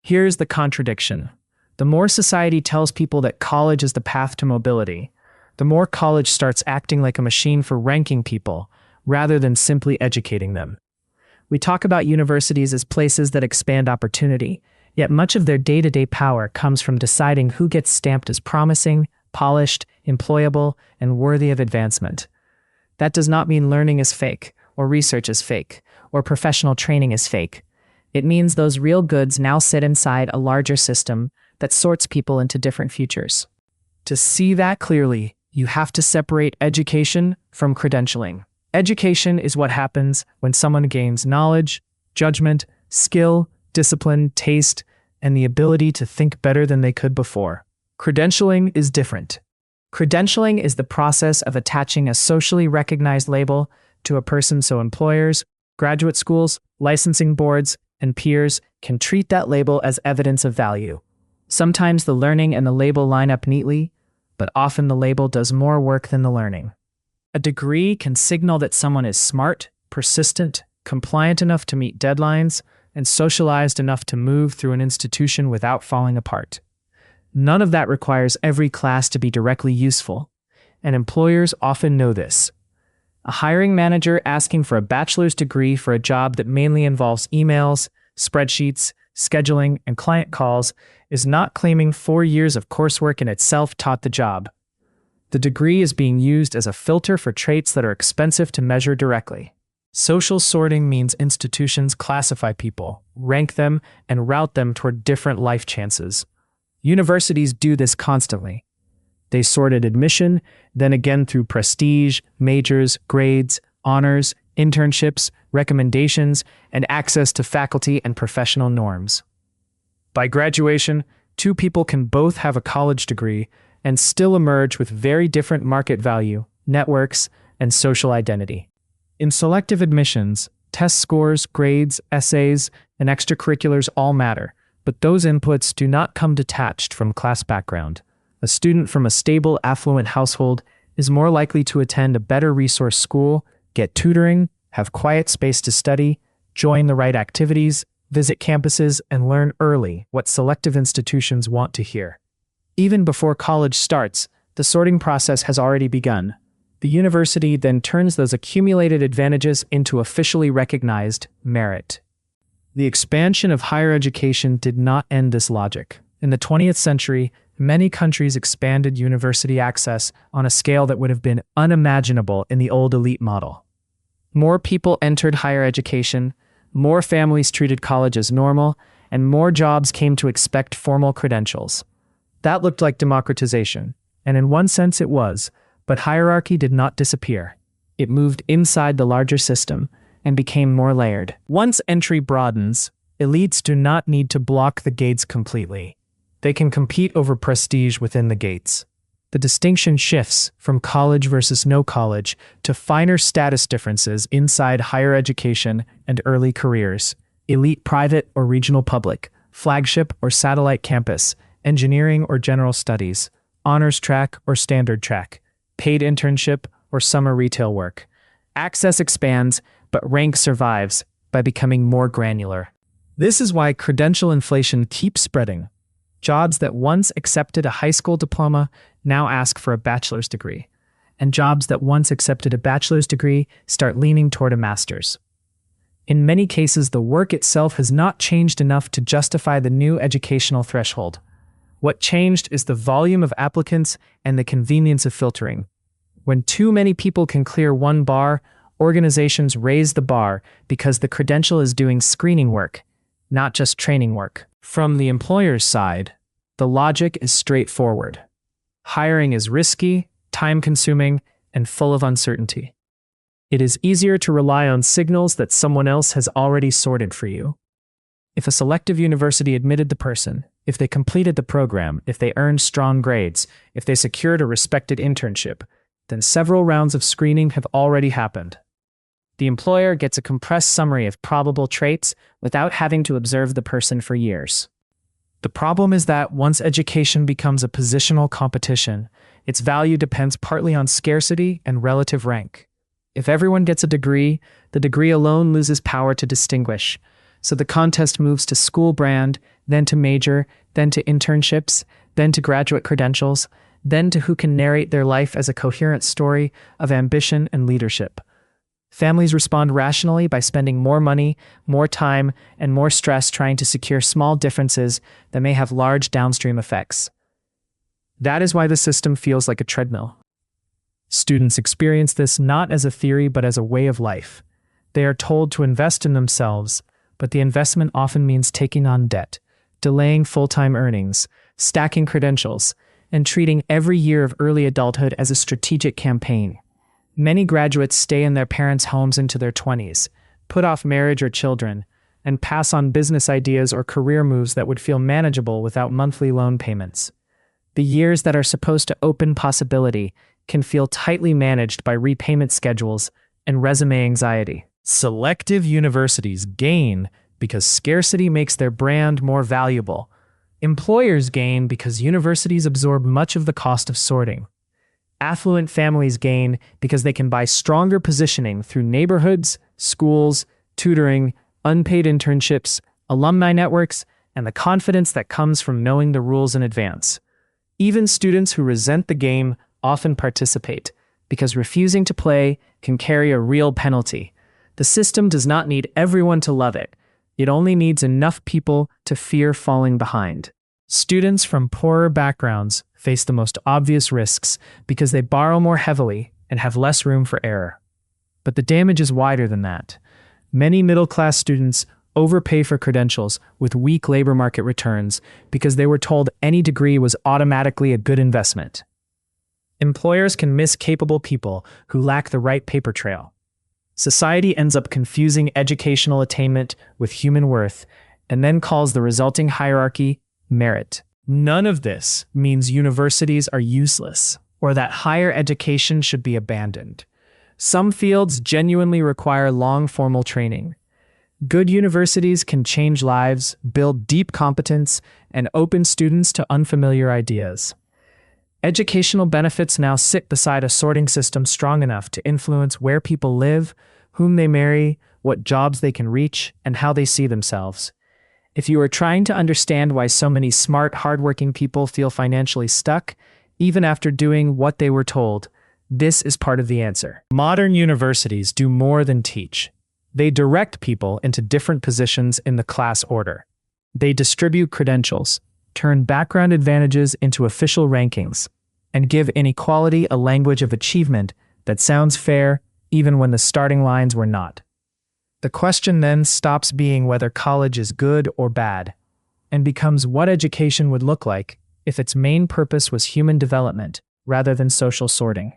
Here's the contradiction. The more society tells people that college is the path to mobility, the more college starts acting like a machine for ranking people rather than simply educating them. We talk about universities as places that expand opportunity, yet much of their day-to-day power comes from deciding who gets stamped as promising, polished, employable, and worthy of advancement. That does not mean learning is fake, or research is fake, or professional training is fake. It means those real goods now sit inside a larger system that sorts people into different futures. To see that clearly, you have to separate education from credentialing. Education is what happens when someone gains knowledge, judgment, skill, discipline, taste, and the ability to think better than they could before. Credentialing is different. Credentialing is the process of attaching a socially recognized label to a person so employers, graduate schools, licensing boards, and peers can treat that label as evidence of value. Sometimes the learning and the label line up neatly, but often the label does more work than the learning. A degree can signal that someone is smart, persistent, compliant enough to meet deadlines, and socialized enough to move through an institution without falling apart. None of that requires every class to be directly useful, and employers often know this. A hiring manager asking for a bachelor's degree for a job that mainly involves emails, spreadsheets, scheduling, and client calls is not claiming 4 years of coursework in itself taught the job. The degree is being used as a filter for traits that are expensive to measure directly. Social sorting means institutions classify people, rank them, and route them toward different life chances. Universities do this constantly. They sorted admission, then again through prestige, majors, grades, honors, internships, recommendations, and access to faculty and professional norms. By graduation, two people can both have a college degree and still emerge with very different market value, networks, and social identity. In selective admissions, test scores, grades, essays, and extracurriculars all matter, but those inputs do not come detached from class background. A student from a stable, affluent household is more likely to attend a better resource school, get tutoring, have quiet space to study, join the right activities, visit campuses, and learn early what selective institutions want to hear. Even before college starts, the sorting process has already begun. The university then turns those accumulated advantages into officially recognized merit. The expansion of higher education did not end this logic. In the 20th century, many countries expanded university access on a scale that would have been unimaginable in the old elite model. More people entered higher education, more families treated college as normal, and more jobs came to expect formal credentials. That looked like democratization, and in one sense it was, but hierarchy did not disappear. It moved inside the larger system and became more layered. Once entry broadens, elites do not need to block the gates completely. They can compete over prestige within the gates. The distinction shifts from college versus no college to finer status differences inside higher education and early careers. Elite private or regional public, flagship or satellite campus, engineering or general studies, honors track or standard track, paid internship or summer retail work. Access expands, but rank survives by becoming more granular. This is why credential inflation keeps spreading. Jobs that once accepted a high school diploma now ask for a bachelor's degree, and jobs that once accepted a bachelor's degree start leaning toward a master's. In many cases, the work itself has not changed enough to justify the new educational threshold. What changed is the volume of applicants and the convenience of filtering. When too many people can clear one bar, organizations raise the bar because the credential is doing screening work, not just training work. From the employer's side, the logic is straightforward. Hiring is risky, time-consuming, and full of uncertainty. It is easier to rely on signals that someone else has already sorted for you. If a selective university admitted the person, if they completed the program, if they earned strong grades, if they secured a respected internship, then several rounds of screening have already happened. The employer gets a compressed summary of probable traits without having to observe the person for years. The problem is that once education becomes a positional competition, its value depends partly on scarcity and relative rank. If everyone gets a degree, the degree alone loses power to distinguish, so the contest moves to school brand, then to major, then to internships, then to graduate credentials, then to who can narrate their life as a coherent story of ambition and leadership. Families respond rationally by spending more money, more time, and more stress trying to secure small differences that may have large downstream effects. That is why the system feels like a treadmill. Students experience this not as a theory but as a way of life. They are told to invest in themselves, but the investment often means taking on debt, delaying full-time earnings, stacking credentials, and treating every year of early adulthood as a strategic campaign. Many graduates stay in their parents' homes into their 20s, put off marriage or children, and pass on business ideas or career moves that would feel manageable without monthly loan payments. The years that are supposed to open possibility can feel tightly managed by repayment schedules and resume anxiety. Selective universities gain because scarcity makes their brand more valuable. Employers gain because universities absorb much of the cost of sorting. Affluent families gain because they can buy stronger positioning through neighborhoods, schools, tutoring, unpaid internships, alumni networks, and the confidence that comes from knowing the rules in advance. Even students who resent the game often participate, because refusing to play can carry a real penalty. The system does not need everyone to love it. It only needs enough people to fear falling behind. Students from poorer backgrounds face the most obvious risks because they borrow more heavily and have less room for error. But the damage is wider than that. Many middle-class students overpay for credentials with weak labor market returns because they were told any degree was automatically a good investment. Employers can miss capable people who lack the right paper trail. Society ends up confusing educational attainment with human worth and then calls the resulting hierarchy merit. None of this means universities are useless or that higher education should be abandoned. Some fields genuinely require long formal training. Good universities can change lives, build deep competence, and open students to unfamiliar ideas. Educational benefits now sit beside a sorting system strong enough to influence where people live, whom they marry, what jobs they can reach, and how they see themselves. If you are trying to understand why so many smart, hardworking people feel financially stuck, even after doing what they were told, this is part of the answer. Modern universities do more than teach. They direct people into different positions in the class order. They distribute credentials, turn background advantages into official rankings, and give inequality a language of achievement that sounds fair even when the starting lines were not. The question then stops being whether college is good or bad, and becomes what education would look like if its main purpose was human development rather than social sorting.